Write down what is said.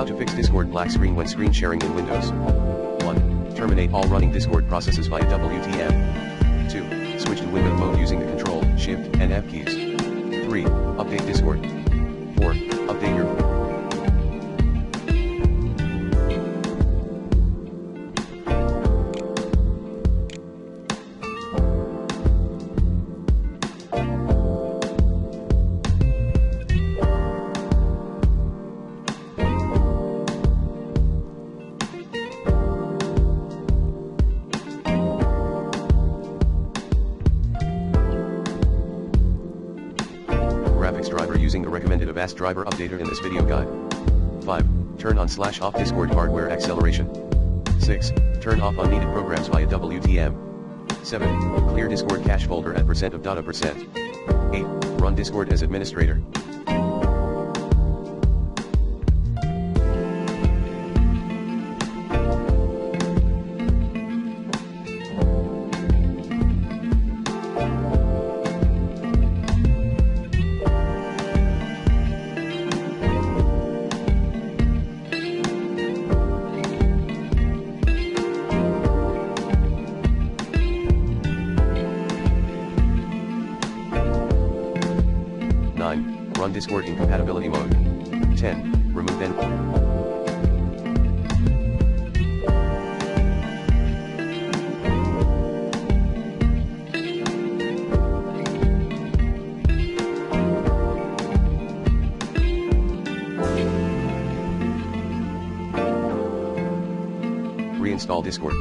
How to fix Discord black screen when screen sharing in Windows. 1. Terminate all running Discord processes via WTM. 2. Switch to window mode using the Control, Shift, and F keys. 3. Update Discord. 4. Update your graphics driver using the recommended Avast driver updater in this video guide. 5. Turn on /off Discord hardware acceleration. 6. Turn off unneeded programs via WTM. 7. Clear Discord cache folder at % of data %. 8. Run Discord as administrator. Run Discord in compatibility mode. 10. Remove N. Reinstall Discord.